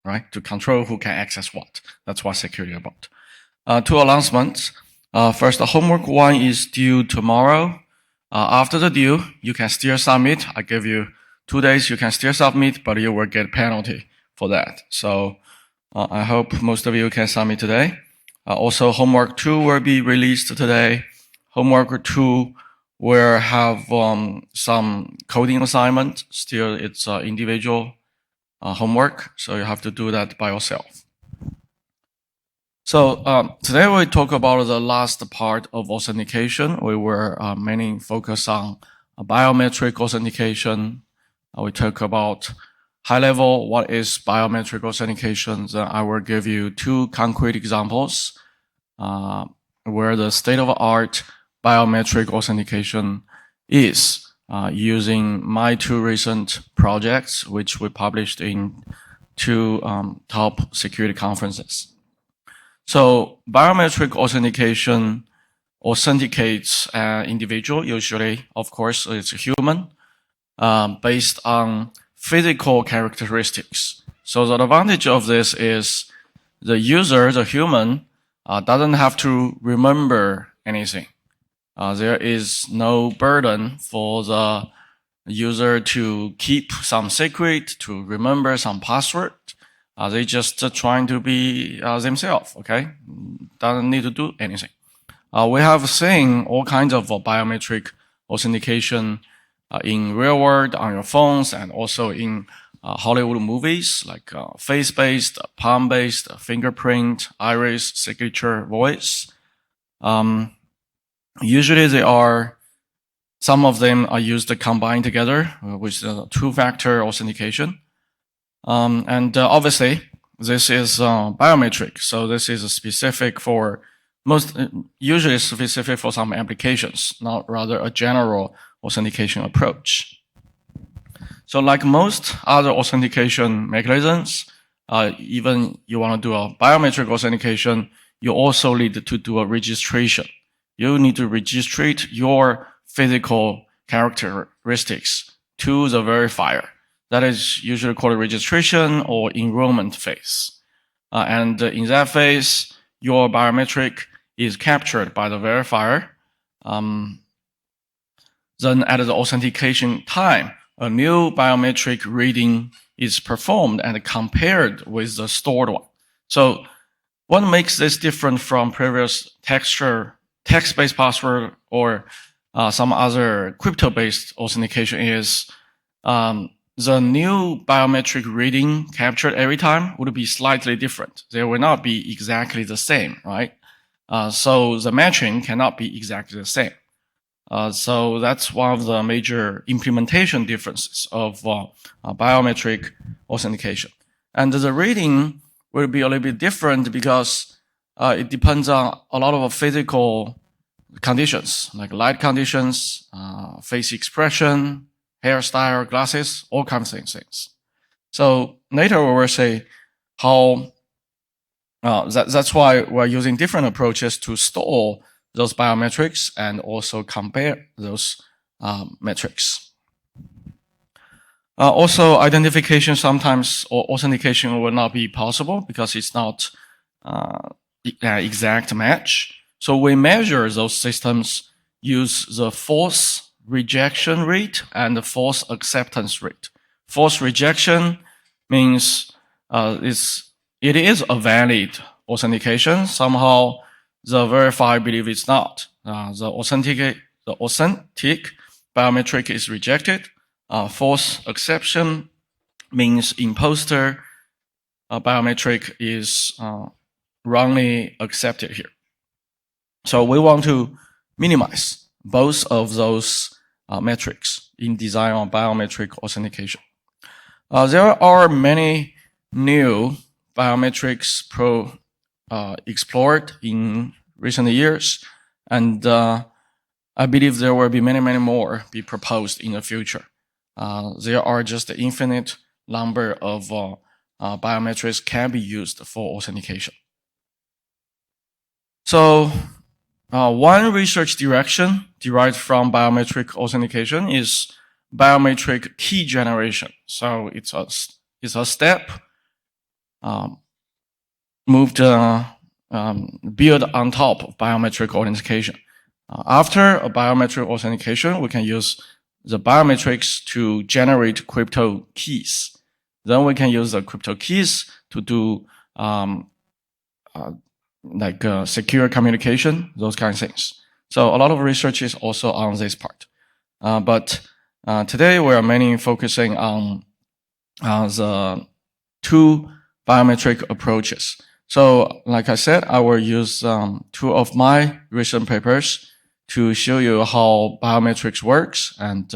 right? To control who can access what. That's what security is about. Two announcements. First, the homework 1 is due tomorrow. After the due, you can still submit. I give you 2 days. You can still submit, but you will get penalty for that. So I hope most of you can submit today. Also, homework 2 will be released today. Homework 2 will have some coding assignment. Still, it's individual homework, so you have to do that by yourself. So today we talk about the last part of authentication. We were mainly focused on biometric authentication. We talk about high level, what is biometric authentication. Then I will give you 2 concrete examples where the state-of-the-art biometric authentication is using my 2 recent projects, which we published in 2 top security conferences. So biometric authentication authenticates an individual, usually, of course, it's a human, based on physical characteristics. So the advantage of this is the user, the human, doesn't have to remember anything. There is no burden for the user to keep some secret, to remember some password. They just trying to be themselves, okay? Doesn't need to do anything. We have seen all kinds of biometric authentication in real world, on your phones, and also in Hollywood movies, like face-based, palm-based, fingerprint, iris, signature, voice. Usually some of them are used combined together with 2-factor authentication. And obviously, this is biometric, so this is specific for usually specific for some applications, not rather a general authentication approach. So like most other authentication mechanisms, even you want to do a biometric authentication, you also need to do a registration. You need to registrate your physical characteristics to the verifier. That is usually called registration or enrollment phase. And in that phase, your biometric is captured by the verifier. Then at the authentication time, a new biometric reading is performed and compared with the stored one. So what makes this different from previous text-based password or some other crypto-based authentication is the new biometric reading captured every time would be slightly different. They will not be exactly the same, right? So the matching cannot be exactly the same. So that's one of the major implementation differences of biometric authentication. And the reading will be a little bit different because it depends on a lot of physical conditions, like light conditions, face expression, hairstyle, glasses, all kinds of things. So later we will say how that's why we're using different approaches to store those biometrics and also compare those metrics. Also, identification sometimes or authentication will not be possible because it's not exact match. So we measure those systems, use the false rejection rate and the false acceptance rate. False rejection means it is a valid authentication. Somehow the verifier believes it's not. The authentic biometric is rejected. False acceptance means imposter biometric is wrongly accepted here. So we want to minimize both of those metrics in design on biometric authentication. There are many new biometrics explored in recent years, and I believe there will be many more be proposed in the future. There are just an infinite number of biometrics can be used for authentication. So one research direction derived from biometric authentication is biometric key generation. So it's a step build on top of biometric authentication. After a biometric authentication, we can use the biometrics to generate crypto keys. Then we can use the crypto keys to do secure communication, those kind of things. So a lot of research is also on this part. But today we are mainly focusing on the two biometric approaches. So like I said, I will use two of my recent papers to show you how biometrics works and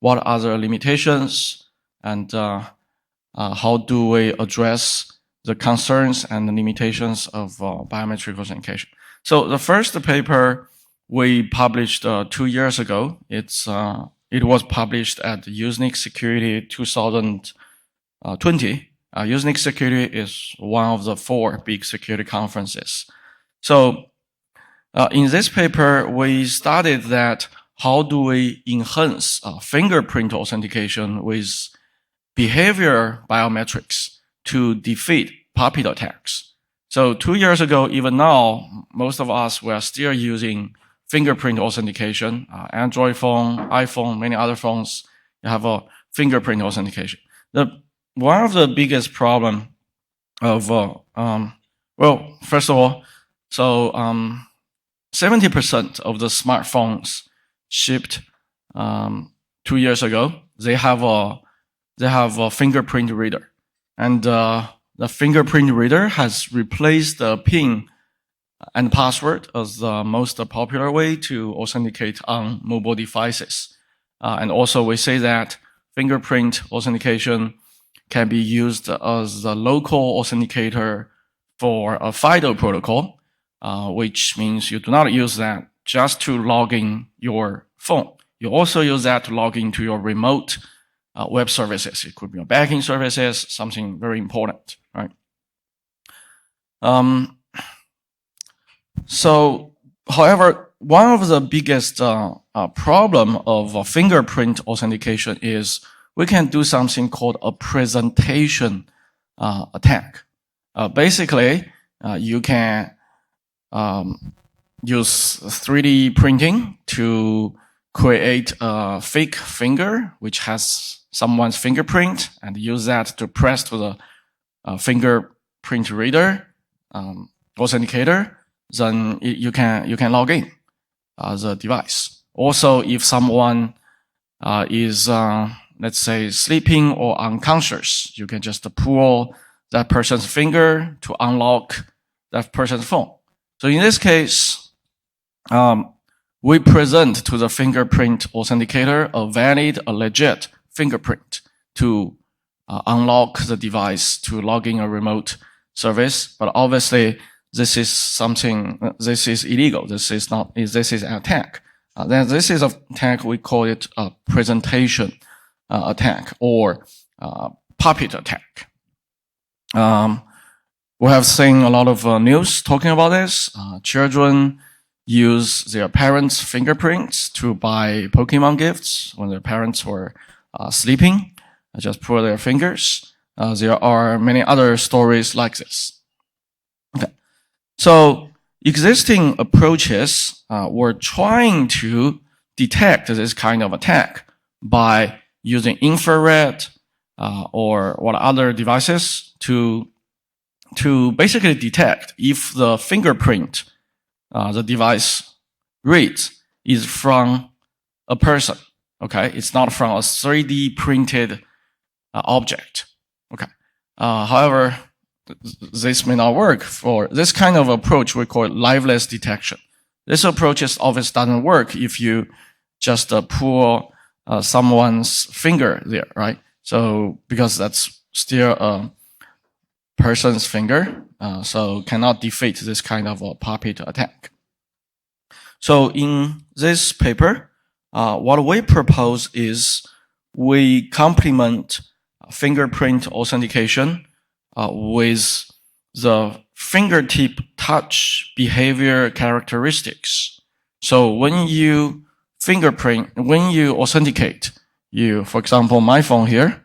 what are the limitations and how do we address the concerns and the limitations of biometric authentication. So the first paper we published 2 years ago. It was published at Usenix Security 2020. Usenix Security is one of the 4 big security conferences. So in this paper, we studied that how do we enhance fingerprint authentication with behavior biometrics to defeat puppet attacks. So 2 years ago, even now, most of us were still using fingerprint authentication. Android phone, iPhone, many other phones, you have a fingerprint authentication. One of the biggest problem of, well, first of all, so 70% of the smartphones shipped 2 years ago, they have a fingerprint reader, and the fingerprint reader has replaced the PIN and password as the most popular way to authenticate on mobile devices. And also we say that fingerprint authentication can be used as the local authenticator for a FIDO protocol, which means you do not use that just to log in your phone. You also use that to log into your remote web services. It could be your banking services, something very important, right? So, however, one of the biggest problem of fingerprint authentication is we can do something called a presentation attack. Basically, you can use 3D printing to create a fake finger which has someone's fingerprint and use that to press to the fingerprint reader authenticator. Then you can log in the device. Also, if someone is let's say sleeping or unconscious, you can just pull that person's finger to unlock that person's phone. So in this case, we present to the fingerprint authenticator a valid, a legit fingerprint to unlock the device to log in a remote service. But obviously, this is something, this is illegal. This is not, this is an attack. Then this is an attack, we call it a presentation attack or puppet attack. We have seen a lot of news talking about this. Children use their parents' fingerprints to buy Pokemon gifts when their parents were sleeping. Just pull their fingers. There are many other stories like this. Okay. So existing approaches were trying to detect this kind of attack by using infrared or what other devices to basically detect if the fingerprint the device reads is from a person. Okay, it's not from a 3D printed object. Okay. However, this may not work for this kind of approach. We call it liveness detection. This approach obviously doesn't work if you just pull someone's finger there, right? So because that's still a person's finger, so cannot defeat this kind of a puppet attack. So in this paper, what we propose is we complement fingerprint authentication with the fingertip touch behavior characteristics. So when you authenticate, for example, my phone here,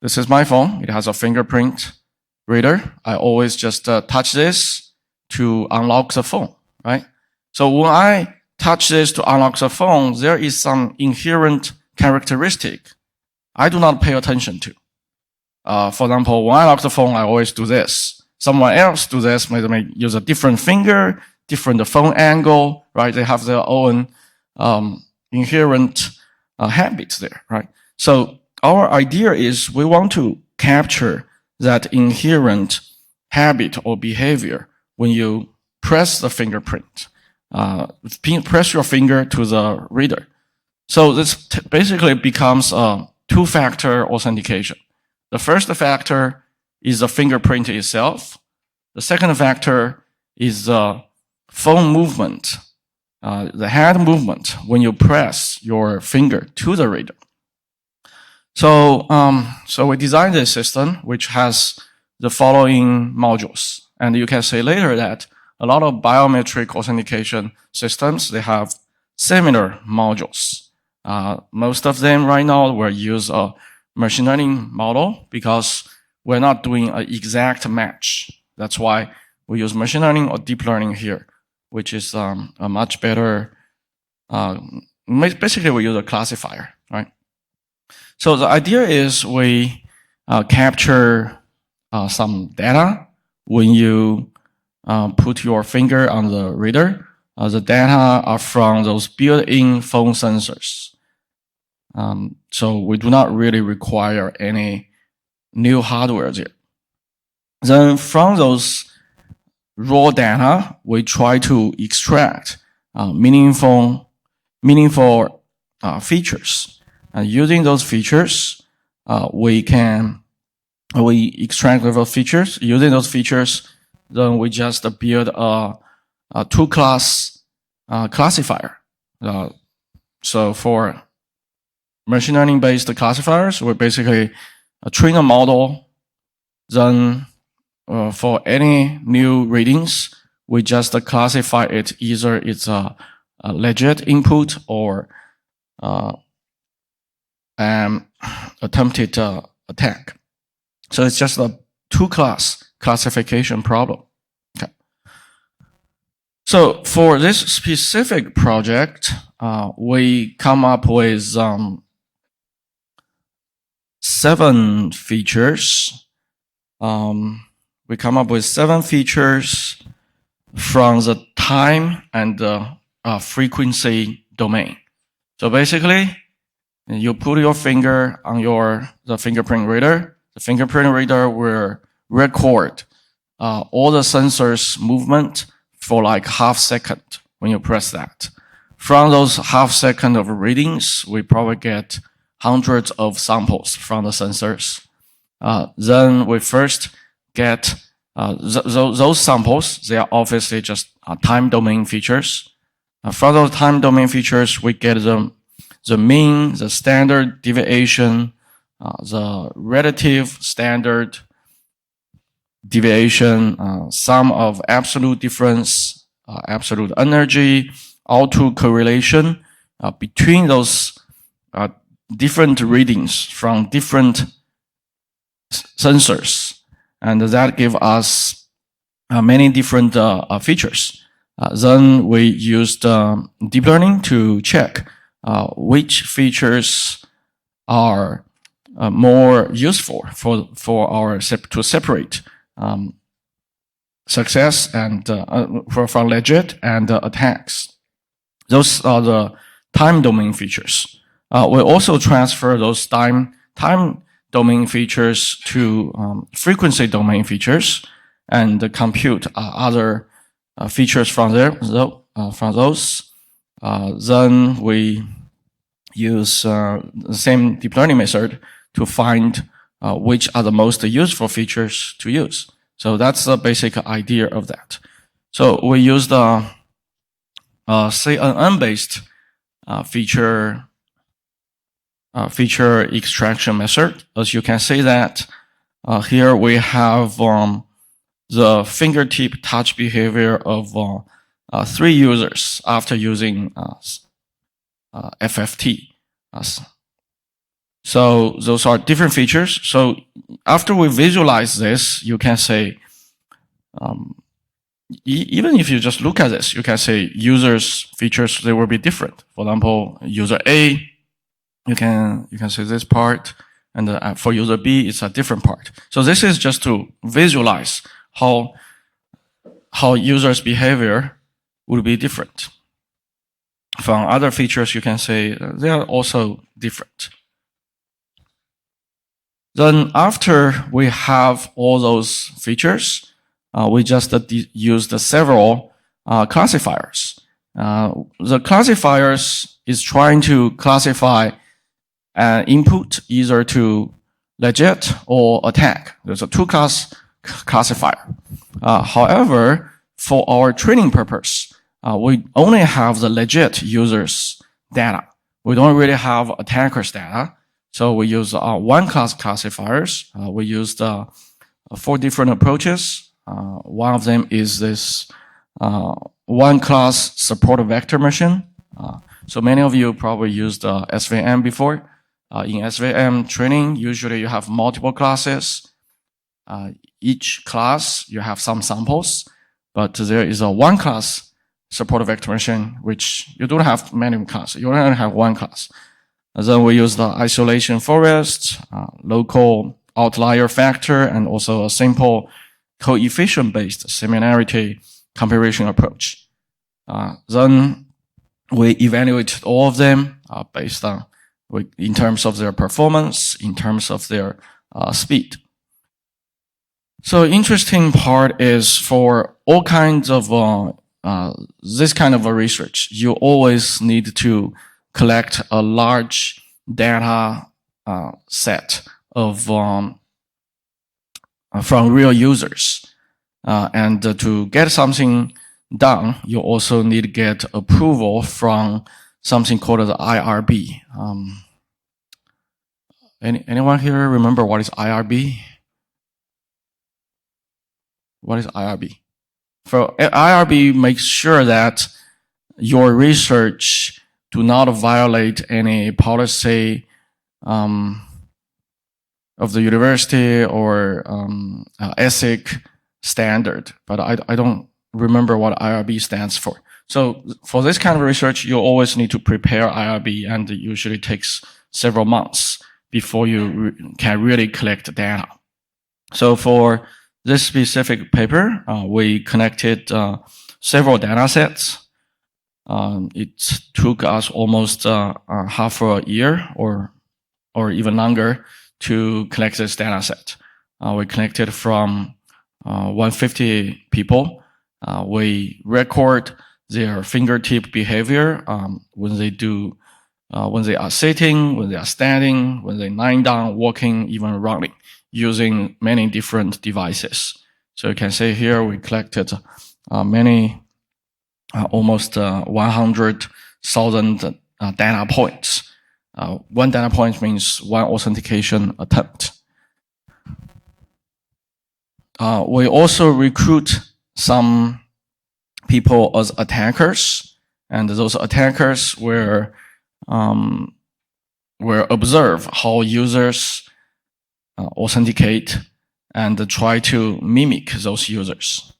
This is my phone. It has a fingerprint reader. I always just touch this to unlock the phone, right? So when I touch this to unlock the phone, there is some inherent characteristic I do not pay attention to. For example, when I lock the phone, I always do this. Someone else do this, may use a different finger, different phone angle, right? They have their own inherent habits there, right? So our idea is we want to capture that inherent habit or behavior when you press the fingerprint, press your finger to the reader. So this basically becomes a two-factor authentication. The first factor is the fingerprint itself. The second factor is the phone movement, the head movement when you press your finger to the reader. So we designed this system which has the following modules. And you can see later that a lot of biometric authentication systems, they have similar modules. Most of them right now will use a machine learning model because we're not doing an exact match. That's why we use machine learning or deep learning here, which is a much better, basically we use a classifier, right? So the idea is we capture some data when you put your finger on the reader. The data are from those built-in phone sensors. So we do not really require any new hardware there. Then from those raw data, we try to extract meaningful features. And using those features, we extract those features. Using those features, then we just build a two-class classifier. So for machine learning-based classifiers, we basically train a model. Then for any new readings, we just classify it. Either it's a legit input or attempted attack. So it's just a two-class classification problem. Okay. So for this specific project, we come up with 7 features. We come up with 7 features from the time and frequency domain. So basically, you put your finger on the fingerprint reader. The fingerprint reader will record all the sensors movement for like half second when you press that. From those half second of readings, we probably get hundreds of samples from the sensors. Then we first get those samples. They are obviously just time domain features. From those time domain features, we get the mean, the standard deviation, the relative standard deviation, sum of absolute difference, absolute energy, autocorrelation between those different readings from different sensors. And that gives us many different features. Then we used deep learning to check which features are more useful for our to separate success and from legit and attacks. Those are the time domain features. We also transfer those time domain features to frequency domain features and compute other features from there. From those, then we use the same deep learning method to find which are the most useful features to use. So that's the basic idea of that. So we use the CNN-based feature extraction method. As you can see that here we have the fingertip touch behavior of 3 users after using FFT. So those are different features. So after we visualize this, you can say, even if you just look at this, you can say users features, they will be different. For example, user A, you can say this part, and for user B, it's a different part. So this is just to visualize how users' behavior would be different. From other features, you can say they are also different. Then after we have all those features, we just use the several classifiers. The classifiers is trying to classify an input either to legit or attack. There's a two-class classifier. However, for our training purpose, we only have the legit users' data. We don't really have attackers' data. So we use one-class classifiers. We used 4 different approaches. One of them is this one-class support vector machine. So many of you probably used SVM before. In SVM training, usually you have multiple classes. Each class, you have some samples, but there is a one-class support vector machine, which you don't have many classes. You only have one class. And then we use the isolation forest, local outlier factor, and also a simple coefficient-based similarity comparison approach. Then we evaluate all of them based on in terms of their performance, in terms of their speed. So interesting part is for all kinds of this kind of a research, you always need to collect a large data set of from real users. And to get something done, you also need to get approval from something called the IRB. Anyone here remember what is IRB? What is IRB? For IRB makes sure that your research do not violate any policy of the university or ethic standard, but I don't remember what IRB stands for. So for this kind of research, you always need to prepare IRB, and it usually takes several months before you can really collect data. So for this specific paper, we connected several data sets. It took us almost half a year or even longer to collect this data set. We collected from 150 people. We record their fingertip behavior when they are sitting, when they are standing, when they're lying down, walking, even running, using many different devices. So you can see here we collected many, almost 100,000 data points. One data point means one authentication attempt. We also recruit some people as attackers, and those attackers will observe how users authenticate and try to mimic those users.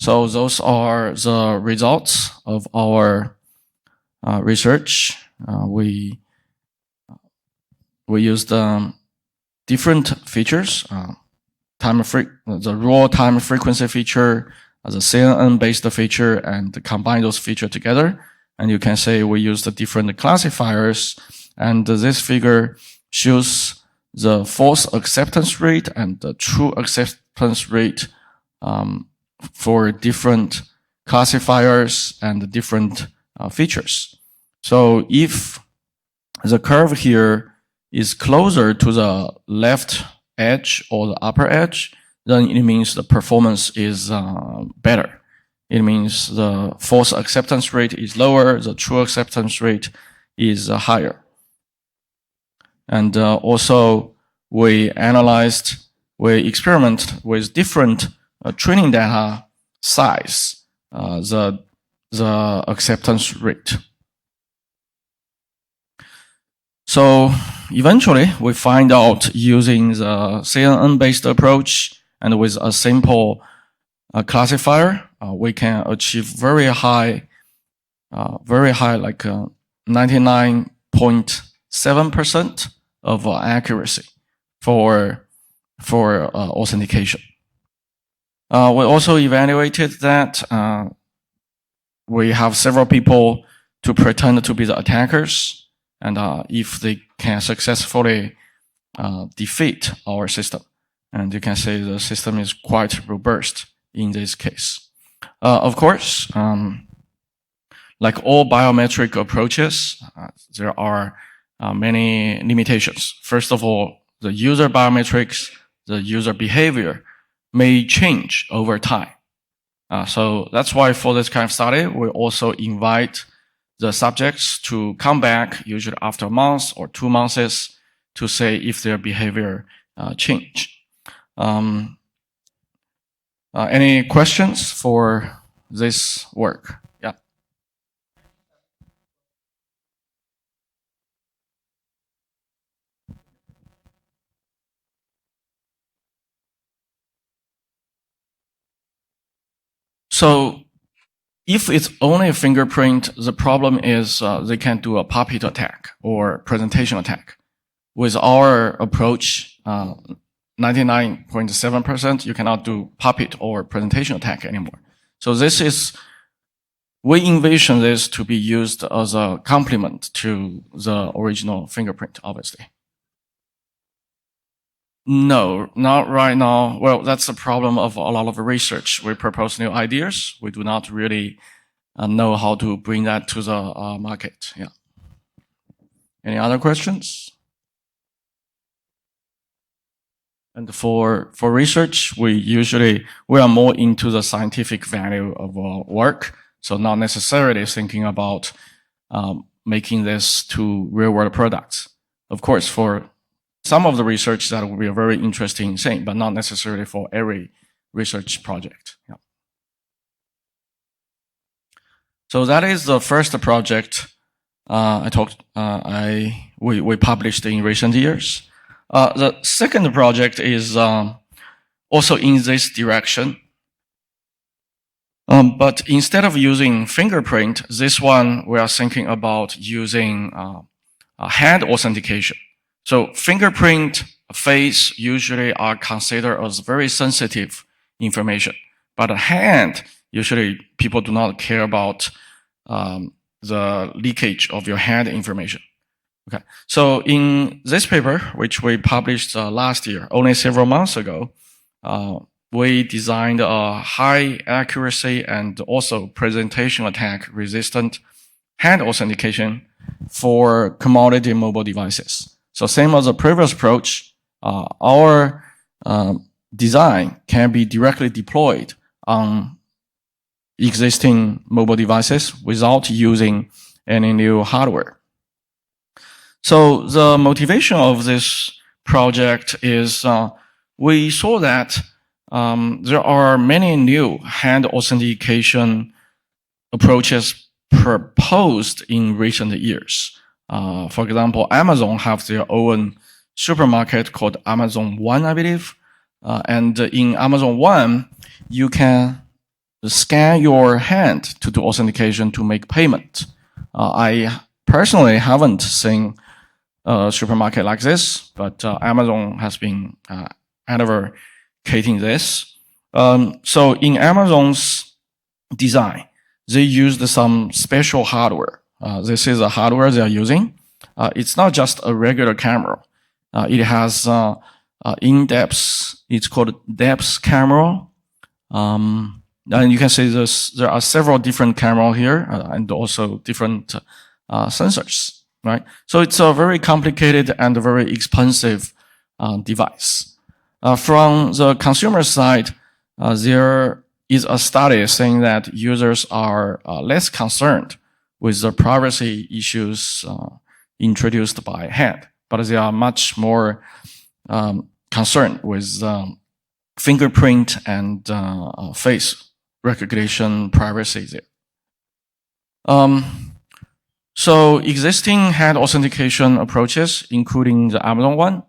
So those are the results of our research. We used different features, the raw time frequency feature, the CNN-based feature, and combine those features together. And you can say we used the different classifiers, and this figure shows the false acceptance rate and the true acceptance rate for different classifiers and different features. So if the curve here is closer to the left edge or the upper edge, then it means the performance is better. It means the false acceptance rate is lower, the true acceptance rate is higher. And also we experiment with different training data size, the acceptance rate. So eventually, we find out using the CNN-based approach and with a simple classifier, we can achieve very high, like 99.7% of accuracy for authentication. We also evaluated that we have several people to pretend to be the attackers, and if they can successfully defeat our system, and you can say the system is quite robust in this case. Of course, like all biometric approaches, there are many limitations. First of all, the user biometrics, the user behavior may change over time. So that's why for this kind of study, we also invite the subjects to come back, usually after a month or 2 months, to say if their behavior change. Any questions for this work? Yeah. So if it's only a fingerprint, the problem is they can do a puppet attack or presentation attack. With our approach, 99.7%, you cannot do puppet or presentation attack anymore. So we envision this to be used as a complement to the original fingerprint, obviously. No, not right now. Well, that's the problem of a lot of research. We propose new ideas. We do not really know how to bring that to the market. Yeah. Any other questions? And for research, we are more into the scientific value of our work. So not necessarily thinking about making this to real world products. Of course, for some of the research that will be a very interesting thing, but not necessarily for every research project. Yeah. So that is the first project we published in recent years. The second project is also in this direction. But instead of using fingerprint, this one we are thinking about using hand authentication. So fingerprint, face usually are considered as very sensitive information, but hand, usually people do not care about the leakage of your hand information. Okay, so in this paper, which we published last year, only several months ago, we designed a high accuracy and also presentation attack resistant hand authentication for commodity mobile devices. So same as the previous approach, our design can be directly deployed on existing mobile devices without using any new hardware. So the motivation of this project is we saw that there are many new hand authentication approaches proposed in recent years. For example, Amazon have their own supermarket called Amazon One, I believe. And in Amazon One, you can scan your hand to do authentication to make payment. I personally haven't seen a supermarket like this, but Amazon has been advocating this. So in Amazon's design, they used some special hardware. This is the hardware they are using. It's not just a regular camera. It has in-depth, it's called depth camera. And you can see there are several different cameras here and also different sensors, right? So it's a very complicated and very expensive device. From the consumer side, there is a study saying that users are less concerned with the privacy issues introduced by hand, but they are much more concerned with fingerprint and face recognition privacy there. So existing hand authentication approaches, including the Amazon one,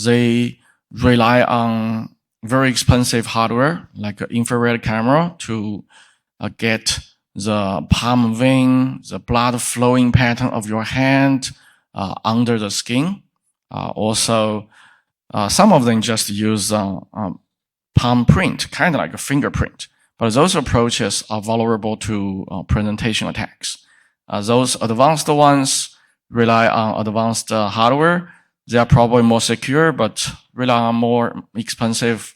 they rely on very expensive hardware like an infrared camera to get the palm vein, the blood flowing pattern of your hand under the skin. Also, some of them just use palm print, kind of like a fingerprint. But those approaches are vulnerable to presentation attacks. Those advanced ones rely on advanced hardware. They are probably more secure, but rely on more expensive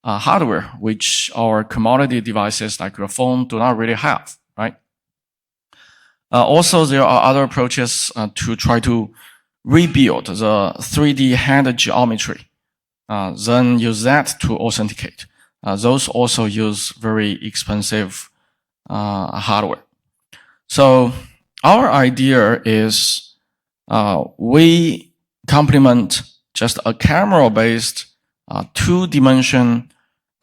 hardware, which our commodity devices like your phone do not really have, right? Also, there are other approaches to try to rebuild the 3D hand geometry, then use that to authenticate. Those also use very expensive hardware. So our idea is we complement just a camera-based two-dimension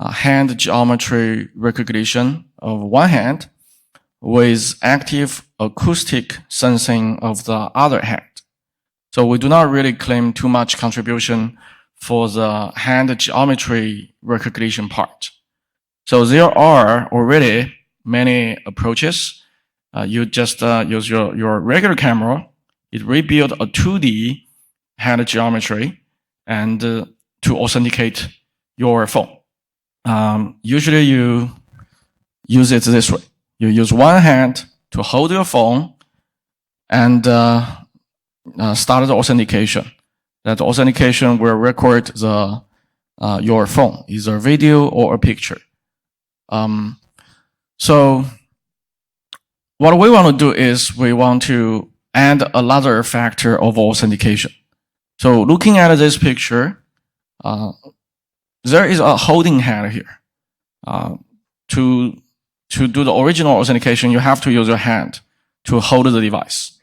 hand geometry recognition of one hand with active acoustic sensing of the other hand. So we do not really claim too much contribution for the hand geometry recognition part. So there are already many approaches. You just use your regular camera, it rebuild a 2D hand geometry and to authenticate your phone. Usually you use it this way. You use one hand to hold your phone and start the authentication. That authentication will record the your phone, either video or a picture. So what we want to do is we want to add another factor of authentication. So looking at this picture, there is a holding hand here. To do the original authentication, you have to use your hand to hold the device.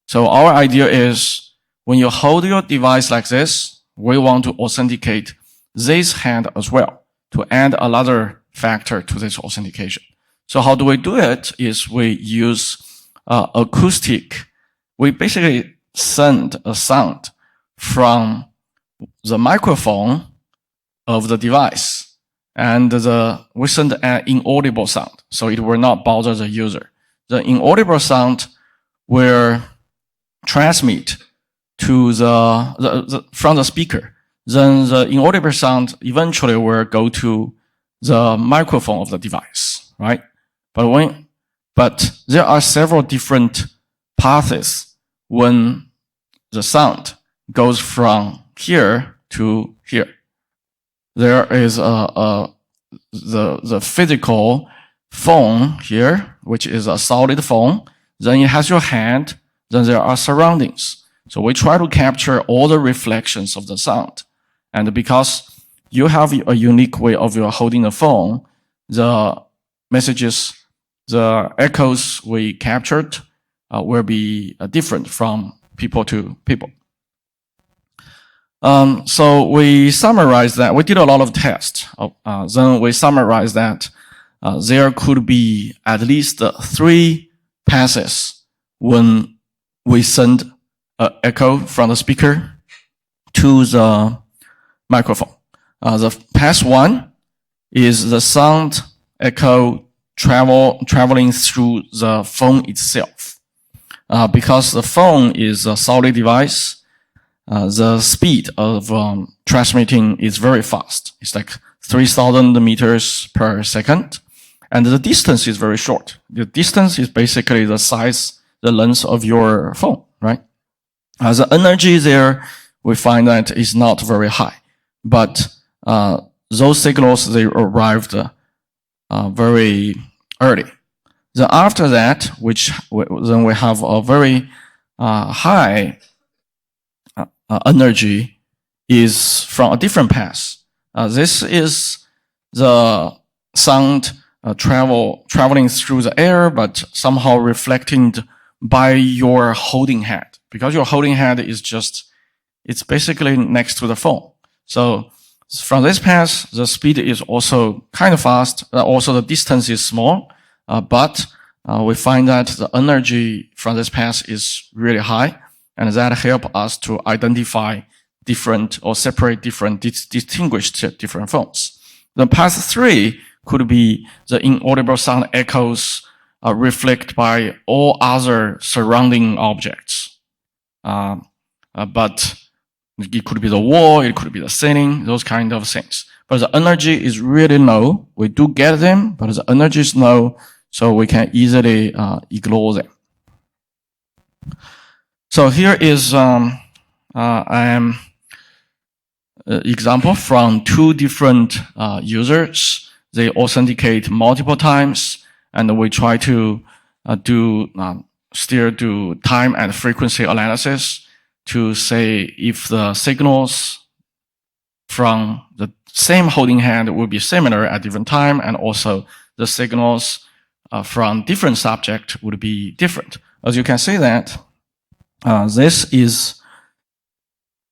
So our idea is when you hold your device like this, we want to authenticate this hand as well to add another factor to this authentication. So how do we do it is we use acoustic. We basically send a sound from the microphone of the device and we send an inaudible sound. So it will not bother the user. The inaudible sound will transmit to from the speaker. Then the inaudible sound eventually will go to the microphone of the device, right? But there are several different paths when the sound goes from here to here. There is the physical phone here, which is a solid phone. Then it has your hand. Then there are surroundings. So we try to capture all the reflections of the sound. And because you have a unique way of your holding the phone, the messages, the echoes we captured will be different from people to people. So we summarized that. We did a lot of tests. Then we summarized that there could be at least 3 passes when we send an echo from the speaker to the microphone. The pass 1 is the sound echo traveling through the phone itself. Because the phone is a solid device, the speed of transmitting is very fast. It's like 3,000 meters per second. And the distance is very short. The distance is basically the size, the length of your phone, right? The energy there, we find that is not very high. But those signals, they arrived very early. Then after that, then we have a very high energy is from a different path. This is the sound traveling through the air, but somehow reflected by your holding hand. Because your holding hand is it's basically next to the phone. So from this path, the speed is also kind of fast. Also, the distance is small, but we find that the energy from this path is really high, and that helps us to identify different or separate different, distinguished different phones. The path 3 could be the inaudible sound echoes reflected by all other surrounding objects. But it could be the wall, it could be the ceiling, those kind of things. But the energy is really low. We do get them, but the energy is low, so we can easily ignore them. So here is an example from 2 different users. They authenticate multiple times, and we try to still do time and frequency analysis to say if the signals from the same holding hand will be similar at different time, and also the signals from different subject would be different. As you can see that this is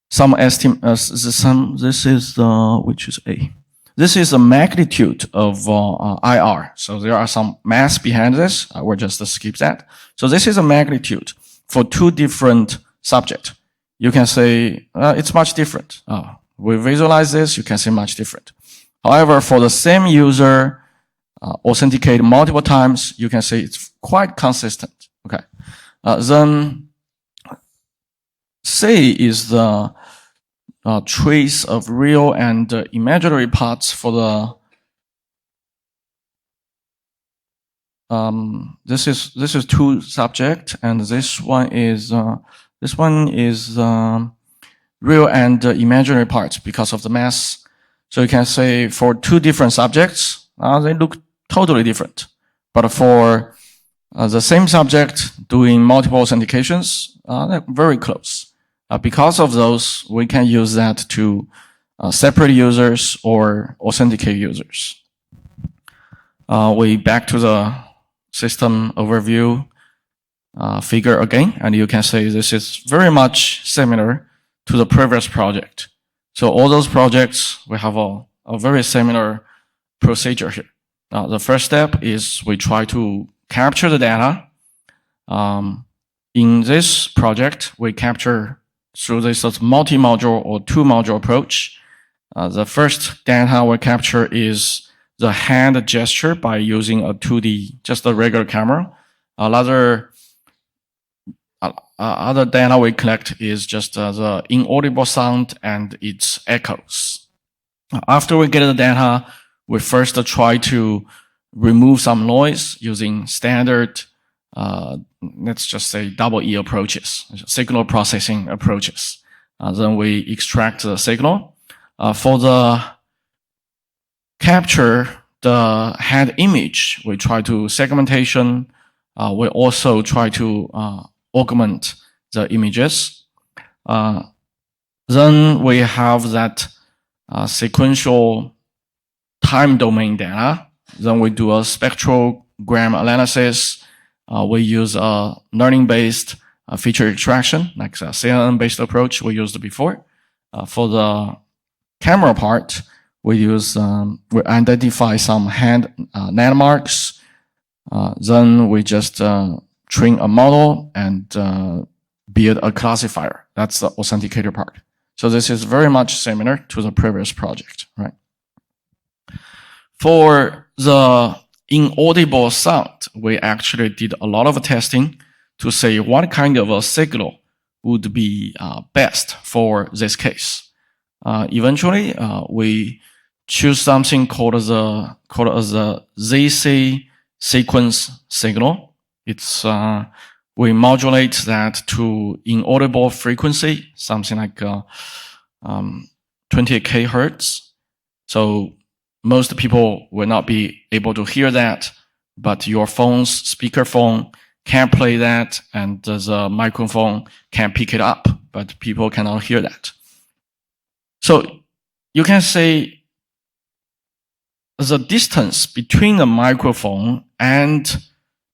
some estimate. This is which is A. This is the magnitude of IR. So there are some math behind this. I will just skip that. So this is a magnitude for 2 different subjects. You can say it's much different. We visualize this, you can see much different. However, for the same user authenticate multiple times, you can say it's quite consistent. Okay. Then C is the trace of real and imaginary parts for the this is 2 subject, and this one is real and imaginary parts because of the mass. So you can say for 2 different subjects, they look totally different. But for the same subject doing multiple authentications, they're very close. Because of those, we can use that to separate users or authenticate users. We back to the system overview figure again, and you can say this is very much similar to the previous project. So all those projects, we have a very similar procedure here. The first step is we try to capture the data. In this project, we capture through this multi-module or 2-module approach. The first data we capture is the hand gesture by using a 2D, just a regular camera. Other data we collect is just the inaudible sound and its echoes. After we get the data, we first try to remove some noise using standard, let's just say double E approaches, signal processing approaches. Then we extract the signal. For the capture the hand image, we try to segmentation. We also try to augment the images. Then we have that sequential time domain data. Then we do a spectrogram analysis. We use a learning-based feature extraction, like the CNN-based approach we used before. For the camera part, we use we identify some hand landmarks. Then we just train a model and build a classifier. That's the authenticator part. So this is very much similar to the previous project, right? For the inaudible sound, we actually did a lot of testing to say what kind of a signal would be best for this case. Eventually, we choose something called as the ZC sequence signal. It's we modulate that to inaudible frequency, something like 28 Hertz. So most people will not be able to hear that, but your phone's speakerphone can play that, and the microphone can pick it up, but people cannot hear that. So you can say the distance between the microphone and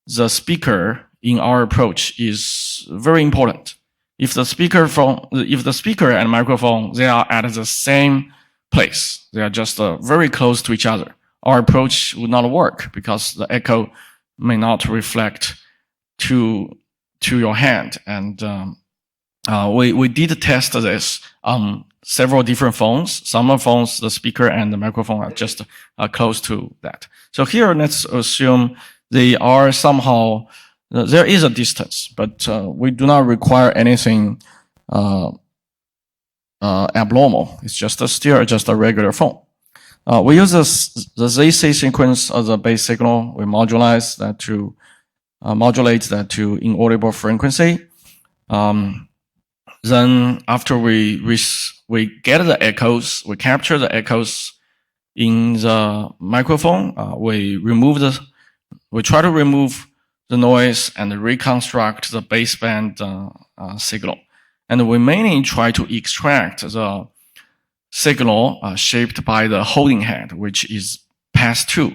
the speaker in our approach is very important. If the speaker and microphone, they are at the same place, they are just very close to each other, our approach would not work because the echo may not reflect to your hand. And we did test this on several different phones. Some of the phones, the speaker and the microphone are just close to that. So here, let's assume they are somehow, there is a distance, but we do not require anything abnormal. It's just still just a regular phone. We use the ZC sequence as a base signal. We modulate that to inaudible frequency. Then after we get the echoes, we capture the echoes in the microphone. We try to remove the noise and reconstruct the baseband signal. And we mainly try to extract the signal shaped by the holding head, which is pass 2.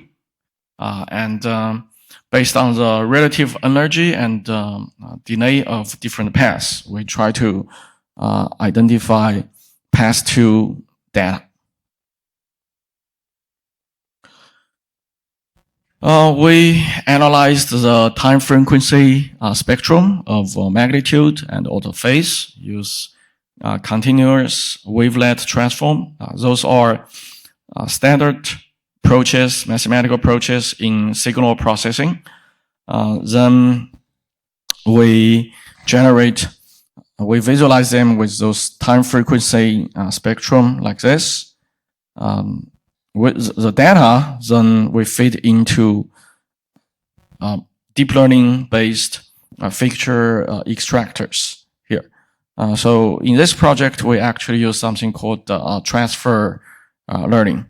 Based on the relative energy and delay of different paths, we try to identify pass 2 data. We analyzed the time frequency spectrum of magnitude and auto phase, use continuous wavelet transform. Those are standard approaches, mathematical approaches in signal processing. Then we visualize them with those time frequency spectrum like this. With the data, then we feed into deep learning based feature extractors here. So in this project, we actually use something called transfer learning,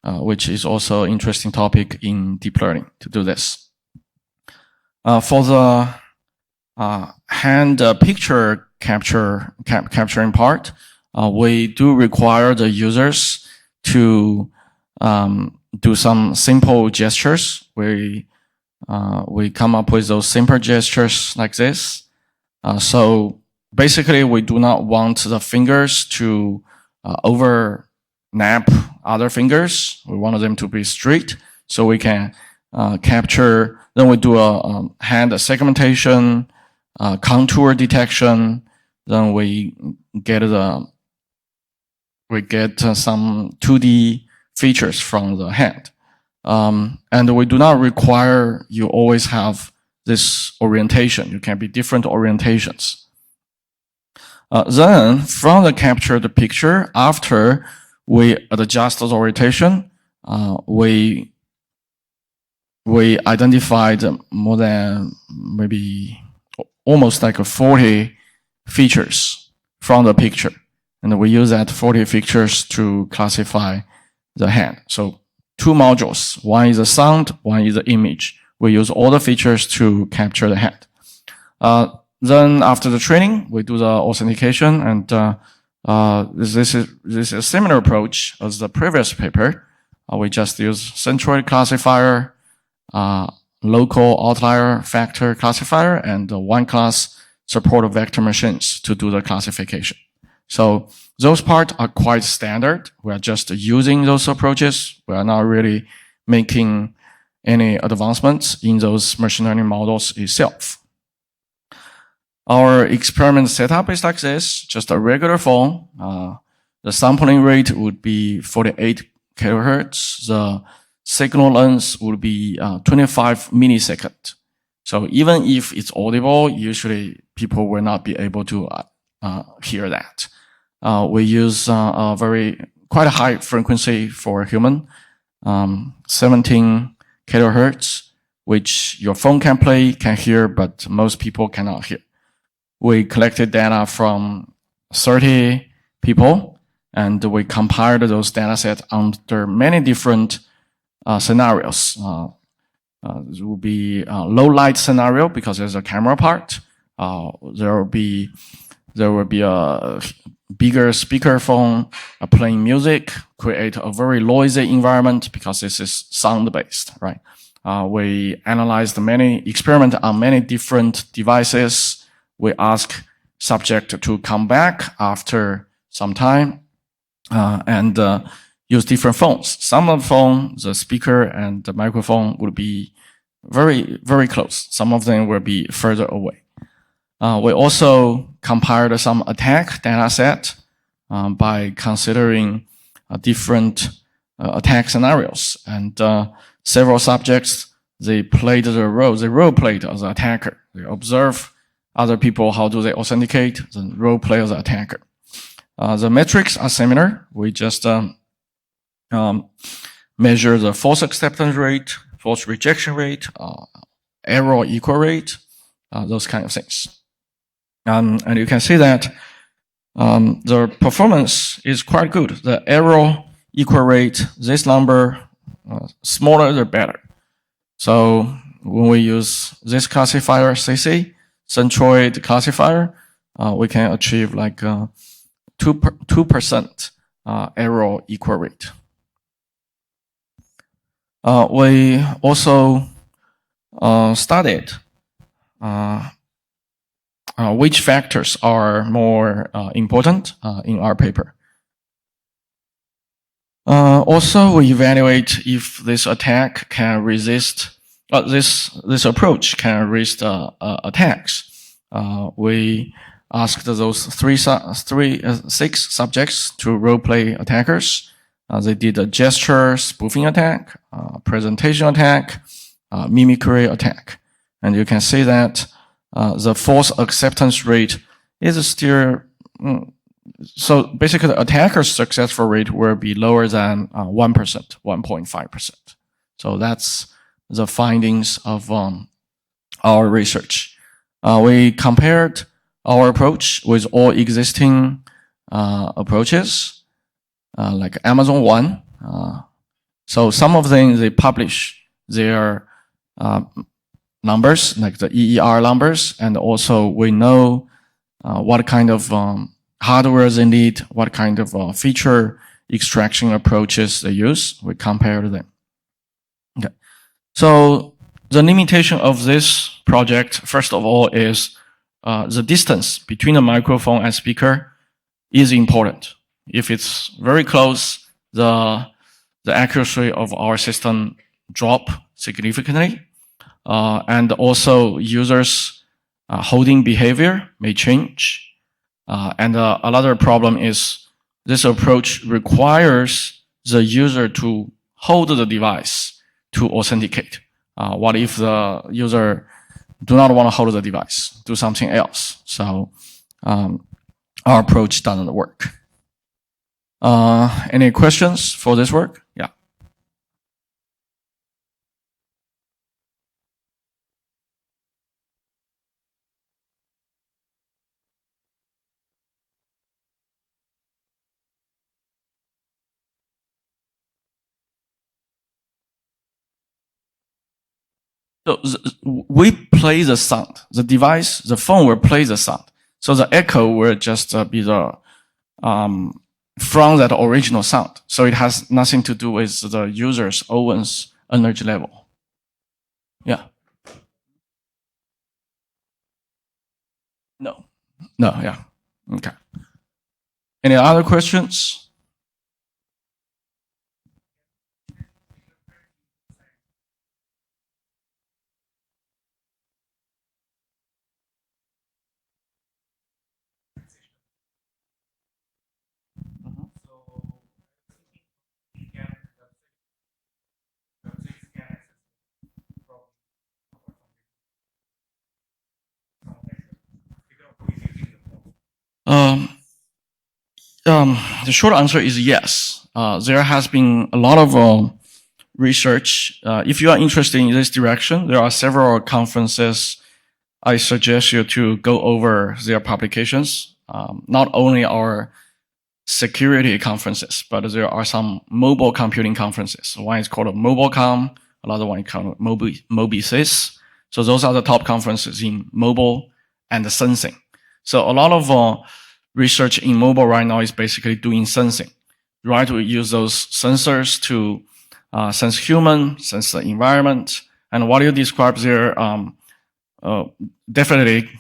which is also an interesting topic in deep learning to do this. For the hand picture capturing part, we do require the users to do some simple gestures. We come up with those simple gestures like this. So basically, we do not want the fingers to overnap other fingers. We want them to be straight, so we can capture. Then we do a hand segmentation, contour detection. Then we get some 2D features from the hand. And we do not require you always have this orientation. You can be different orientations. Then from the captured picture, after we adjust the orientation, we identified more than maybe almost like 40 features from the picture. And we use that 40 features to classify the hand. So 2 modules. One is the sound, one is the image. We use all the features to capture the hand. Then after the training, we do the authentication, and this is a similar approach as the previous paper. We just use centroid classifier, local outlier factor classifier, and one class support vector machines to do the classification. So those parts are quite standard. We are just using those approaches. We are not really making any advancements in those machine learning models itself. Our experiment setup is like this, just a regular phone. The sampling rate would be 48 kilohertz. The signal length would be 25 milliseconds. So even if it's audible, usually people will not be able to hear that. We use quite a high frequency for human, 17 kilohertz, which your phone can hear, but most people cannot hear. We collected data from 30 people, and we compiled those data sets under many different scenarios. It will be a low light scenario because there's a camera part. There will be a bigger speaker phone playing music, create a very noisy environment because this is sound based, right? We analyzed experiment on many different devices. We ask subject to come back after some time and use different phones. Some of the phone, the speaker and the microphone would be very, very close. Some of them will be further away. We also compared some attack data set by considering different attack scenarios. And several subjects, they played the role, they role played as an attacker. They observe other people, how do they authenticate, then role play as an attacker. The metrics are similar. We just measure the false acceptance rate, false rejection rate, error equal rate, those kind of things. And you can see that the performance is quite good. The error equal rate, this number, smaller the better. So when we use this classifier, CC, centroid classifier, we can achieve like 2% error equal rate. We also studied which factors are more important in our paper. Also, we evaluate if this attack can resist, this approach can resist attacks. We asked those six subjects to role-play attackers. They did a gesture spoofing attack, presentation attack, mimicry attack. And you can see that the false acceptance rate is still, so basically the attacker's successful rate will be lower than 1%, 1.5%. So that's the findings of our research. We compared our approach with all existing approaches, like Amazon One. So some of them, they publish their numbers, like the EER numbers, and also we know what kind of hardware they need, what kind of feature extraction approaches they use. We compare them. Okay. So the limitation of this project, first of all, is the distance between the microphone and speaker is important. If it's very close, the accuracy of our system drop significantly. And also users' holding behavior may change. And another problem is this approach requires the user to hold the device to authenticate. What if the user do not want to hold the device, do something else? So our approach doesn't work. Any questions for this work? Yeah. So we play the sound. The device, the phone will play the sound. So the echo will just be the from that original sound. So it has nothing to do with the user's own energy level. Yeah. No. No, yeah. Okay. Any other questions? The short answer is yes. There has been a lot of research. If you are interested in this direction, there are several conferences. I suggest you to go over their publications. Not only our security conferences, but there are some mobile computing conferences. One is called MobileCom, another one is called MobiSys. So those are the top conferences in mobile and sensing. So a lot of research in mobile right now is basically doing sensing. Right, we use those sensors to sense human, sense the environment, and what you described there definitely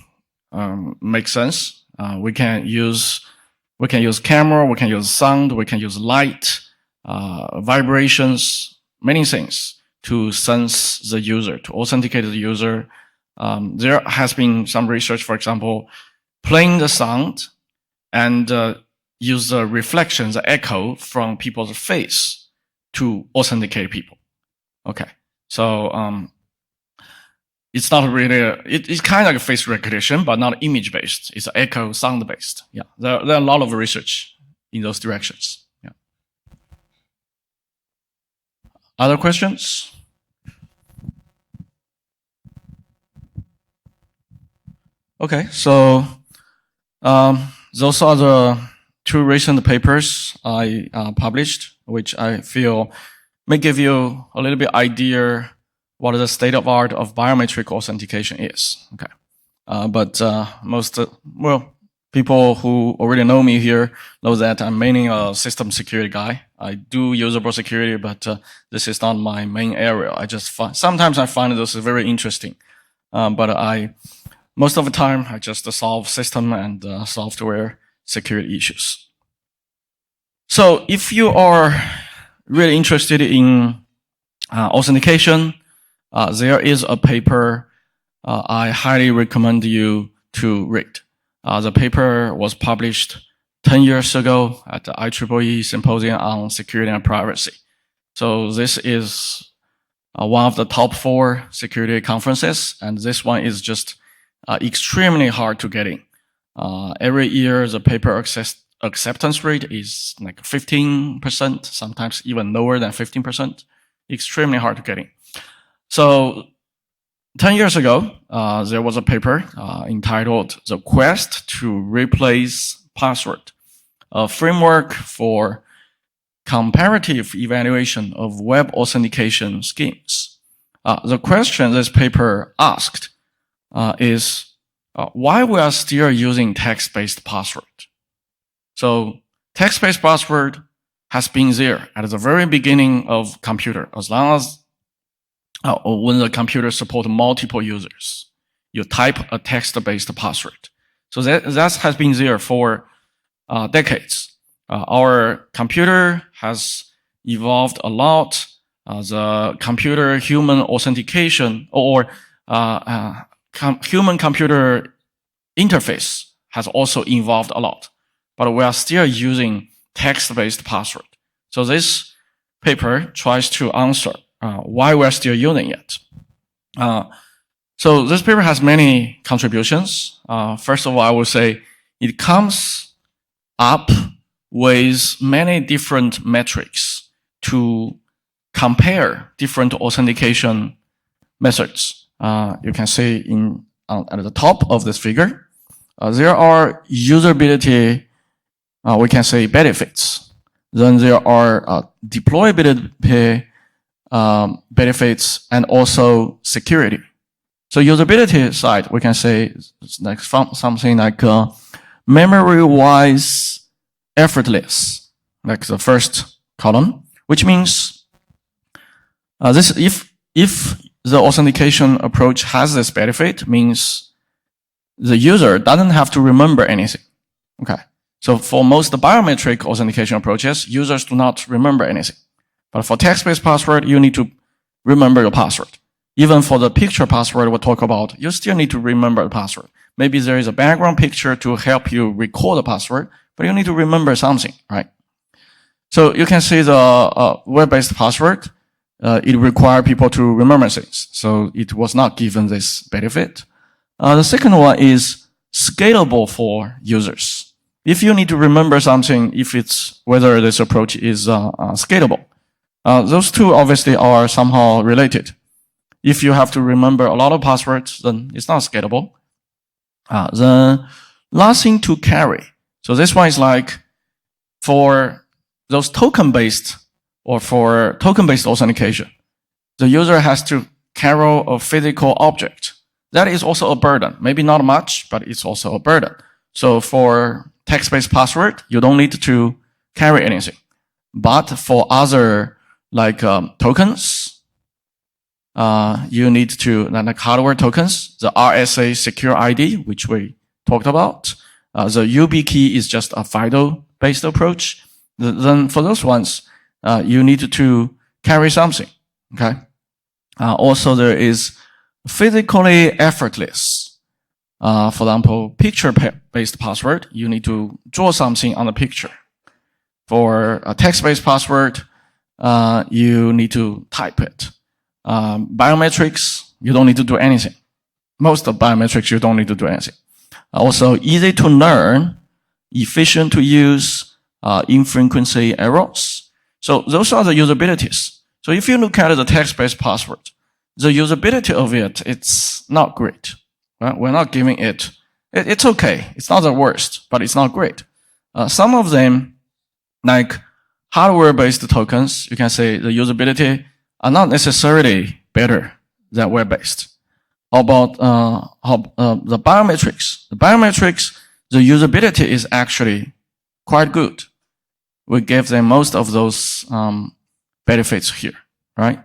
makes sense. We can use camera, we can use sound, we can use light, vibrations, many things to sense the user, to authenticate the user. There has been some research, for example, playing the sound and use the reflection, the echo from people's face to authenticate people. Okay, so it's not really, it's kind of like a face recognition, but not image based. It's echo sound based. Yeah, there are a lot of research in those directions. Yeah. Other questions? Okay, so those are the two recent papers I published, which I feel may give you a little bit idea what the state of art of biometric authentication is. Okay, but most people who already know me here know that I'm mainly a system security guy. I do usable security, but this is not my main area. I just sometimes I find this very interesting, but most of the time I just solve system and software security issues. So if you are really interested in authentication, there is a paper I highly recommend you to read. The paper was published 10 years ago at the IEEE Symposium on Security and Privacy. So this is one of the top 4 security conferences, and this one is just extremely hard to get in. Every year, the paper acceptance rate is like 15%, sometimes even lower than 15%. Extremely hard to get in. So 10 years ago, there was a paper entitled The Quest to Replace Password, a framework for comparative evaluation of web authentication schemes. The question this paper asked is why we are still using text-based password. So text-based password has been there at the very beginning of computer, as long as when the computer supports multiple users, you type a text-based password. So that has been there for decades. Our computer has evolved a lot. The computer-human authentication or human-computer interface has also evolved a lot, but we are still using text-based password. So this paper tries to answer why we're still using it. So this paper has many contributions. First of all, I would say it comes up with many different metrics to compare different authentication methods. You can see at the top of this figure, there are usability, we can say benefits. Then there are deployability benefits and also security. So usability side, we can say it's like something like memory-wise effortless, like the first column, which means if the authentication approach has this benefit, means the user doesn't have to remember anything. Okay. So for most biometric authentication approaches, users do not remember anything. But for text-based password, you need to remember your password. Even for the picture password we'll talk about, you still need to remember the password. Maybe there is a background picture to help you recall the password, but you need to remember something, right? So you can see the web-based password, it requires people to remember things. So it was not given this benefit. The second one is scalable for users. If you need to remember something, whether this approach is scalable. Those two obviously are somehow related. If you have to remember a lot of passwords, then it's not scalable. The last thing to carry. So this one is like for those token-based or for token-based authentication, the user has to carry a physical object. That is also a burden. Maybe not much, but it's also a burden. So for text-based password, you don't need to carry anything. But for other like tokens, you need to, like hardware tokens, the RSA secure ID, which we talked about. The YubiKey is just a FIDO-based approach. Then for those ones, you need to carry something, okay? Also, there is physically effortless. For example, picture-based password, you need to draw something on the picture. For a text-based password, you need to type it. Biometrics, you don't need to do anything. Most of biometrics, you don't need to do anything. Also, easy to learn, efficient to use, infrequency errors. So those are the usabilities. So if you look at the text-based password, the usability of it, it's not great. Right? We're not giving it. It's okay. It's not the worst, but it's not great. Some of them, like hardware-based tokens, you can say the usability are not necessarily better than web-based. How about the biometrics? The biometrics, the usability is actually quite good. We give them most of those benefits here, right?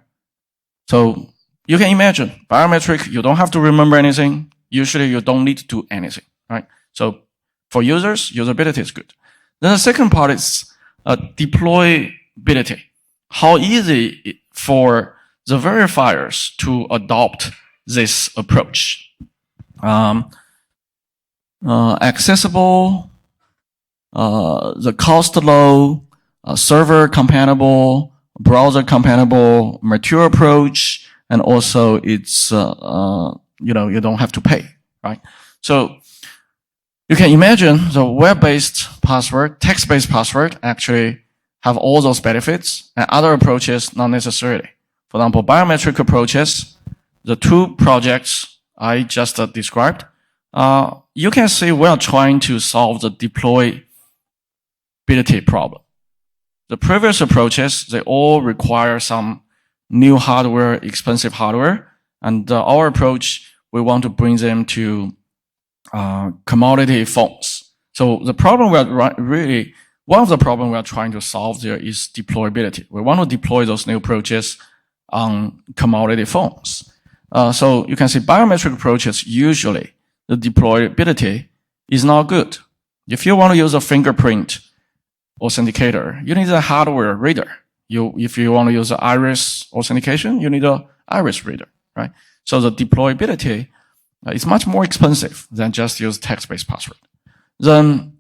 So you can imagine biometric, you don't have to remember anything. Usually you don't need to do anything, right? So for users, usability is good. Then the second part is deployability. How easy for the verifiers to adopt this approach. Accessible, the cost low, server compatible, browser compatible, mature approach, and also it's you don't have to pay, right? So you can imagine the web-based password, text-based password actually have all those benefits, and other approaches not necessarily. For example, biometric approaches, the two projects I just described, you can see we are trying to solve the deployability problem. The previous approaches, they all require some new hardware, expensive hardware, and our approach, we want to bring them to commodity phones. So the problem one of the problems we are trying to solve there is deployability. We want to deploy those new approaches on commodity phones. So you can see biometric approaches, usually the deployability is not good. If you want to use a fingerprint authenticator, you need a hardware reader. If you want to use an iris authentication, you need an iris reader, right? So the deployability is much more expensive than just use text-based password. Then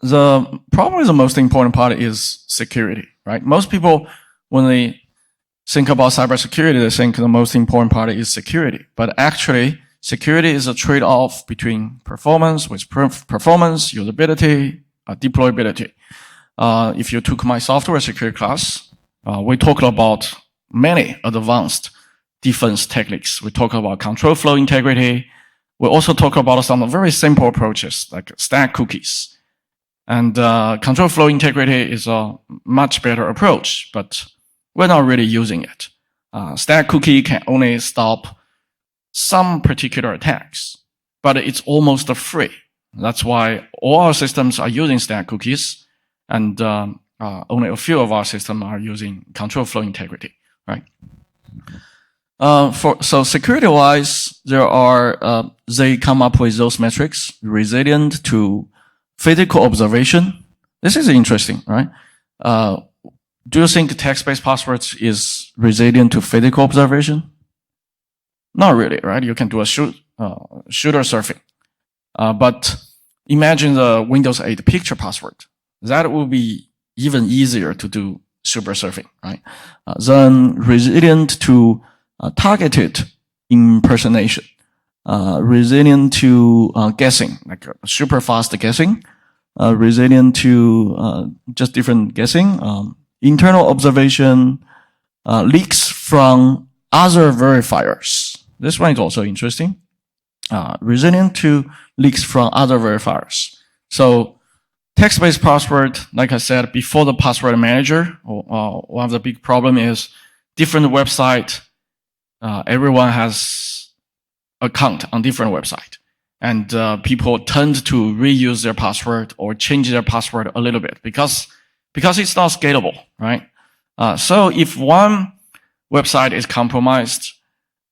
the probably the most important part is security, right? Most people, when they think about cybersecurity, they think the most important part is security. But actually, security is a trade-off between performance, usability, deployability. If you took my software security class, we talked about many advanced defense techniques. We talk about control flow integrity. We also talk about some very simple approaches like stack cookies. And control flow integrity is a much better approach, but we're not really using it. Stack cookie can only stop some particular attacks, but it's almost free. That's why all our systems are using stack cookies, and only a few of our systems are using control flow integrity, right? So security-wise, they come up with those metrics, resilient to physical observation. This is interesting, right? Do you think text-based passwords is resilient to physical observation? Not really, right? You can do a shooter surfing. But imagine the Windows 8 picture password. That will be even easier to do super surfing, right? Then resilient to targeted impersonation. Resilient to guessing, like super fast guessing. Resilient to just different guessing. Internal observation, leaks from other verifiers. This one is also interesting. Resilient to leaks from other verifiers. So text-based password, like I said, before the password manager, one of the big problem is different website. Everyone has account on different website. And people tend to reuse their password or change their password a little bit because it's not scalable, right? So if one website is compromised,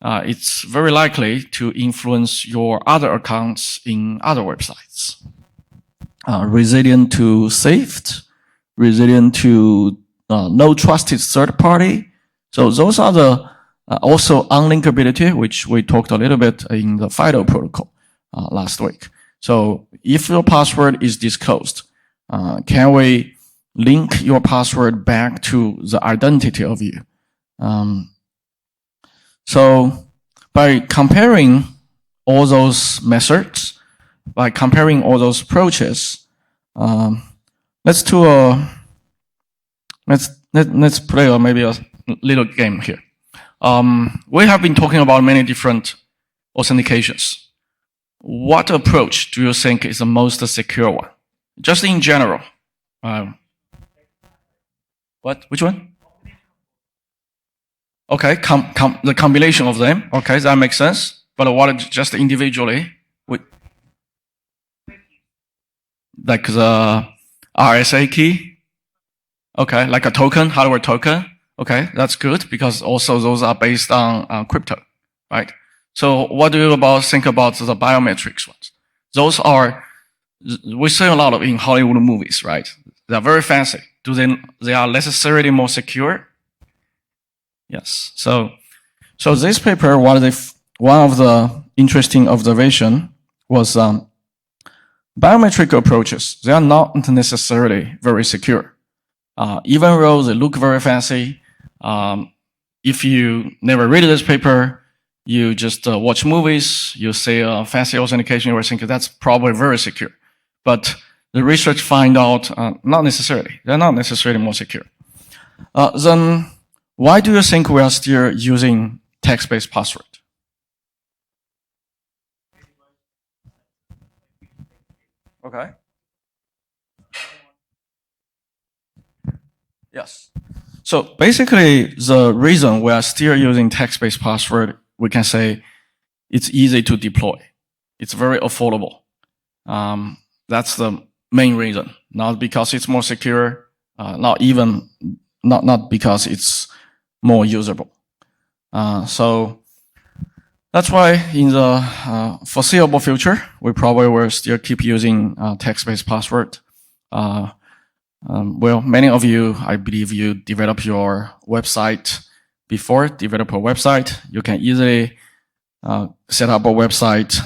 it's very likely to influence your other accounts in other websites. Resilient to theft, resilient to no trusted third party. So those are the Also unlinkability, which we talked a little bit in the FIDO protocol last week. So if your password is disclosed, can we link your password back to the identity of you? So by comparing all those methods, by comparing all those approaches, let's play maybe a little game here. We have been talking about many different authentications. What approach do you think is the most secure one? Just in general. What? Which one? Okay, the combination of them. Okay, that makes sense. But what just individually? Like the RSA key? Okay, like a token, hardware token. Okay, that's good because also those are based on crypto, right? So what do you think about the biometrics ones? Those are, we see a lot of in Hollywood movies, right? They're very fancy. They are necessarily more secure? Yes. So this paper, one of the interesting observation was biometric approaches. They are not necessarily very secure. Even though they look very fancy, if you never read this paper, you just watch movies, you see fancy authentication, you will think that's probably very secure. But the research find out not necessarily. They're not necessarily more secure. Then why do you think we are still using text-based password? Okay. Yes. So basically, the reason we are still using text-based password, we can say it's easy to deploy. It's very affordable. That's the main reason. Not because it's more secure, not because it's more usable. So that's why in the foreseeable future, we probably will still keep using text-based password. Well, many of you, I believe you develop your website before, develop a website. You can easily set up a website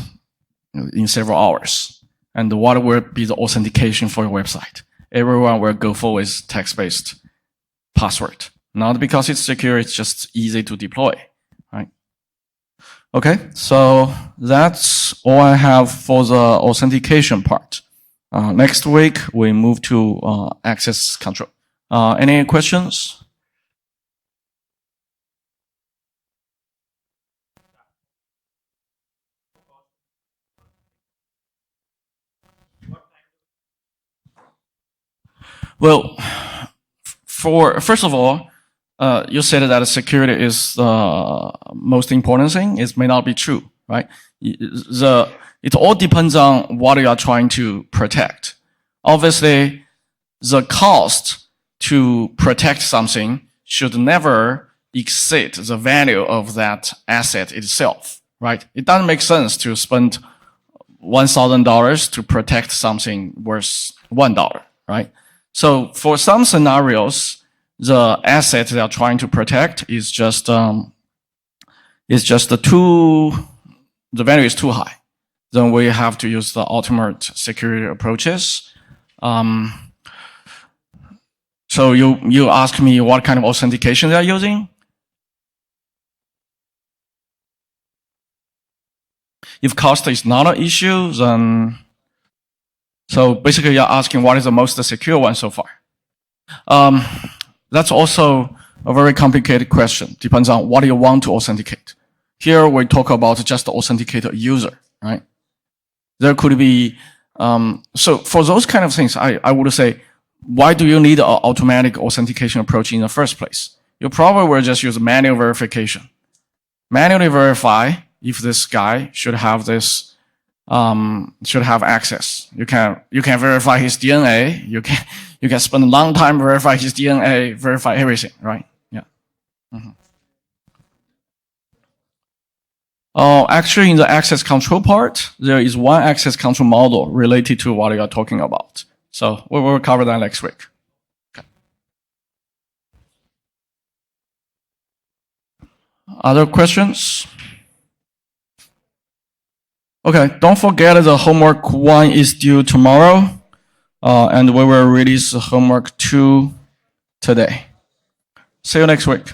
in several hours. And what will be the authentication for your website? Everyone will go for with text-based password. Not because it's secure, it's just easy to deploy, right? Okay, so that's all I have for the authentication part. Next week, we move to access control. Any questions? Well, first of all, you said that security is the most important thing. It may not be true, right? It all depends on what you are trying to protect. Obviously, the cost to protect something should never exceed the value of that asset itself, right? It doesn't make sense to spend $1,000 to protect something worth $1, right? So for some scenarios, the asset they are trying to protect is just the value is too high. Then we have to use the ultimate security approaches. So you ask me what kind of authentication they are using? If cost is not an issue, then so basically you're asking what is the most secure one so far. That's also a very complicated question. Depends on what you want to authenticate. Here we talk about just authenticate a user, right? There could be, so for those kind of things, I would say, why do you need an automatic authentication approach in the first place? You probably will just use manual verification. Manually verify if this guy should have this, should have access. You can verify his DNA. You can spend a long time verify his DNA, verify everything, right? Yeah. Mm-hmm. Actually, in the access control part, there is one access control model related to what you are talking about. So we will cover that next week. Okay. Other questions? Okay, don't forget the homework 1 is due tomorrow, and we will release homework 2 today. See you next week.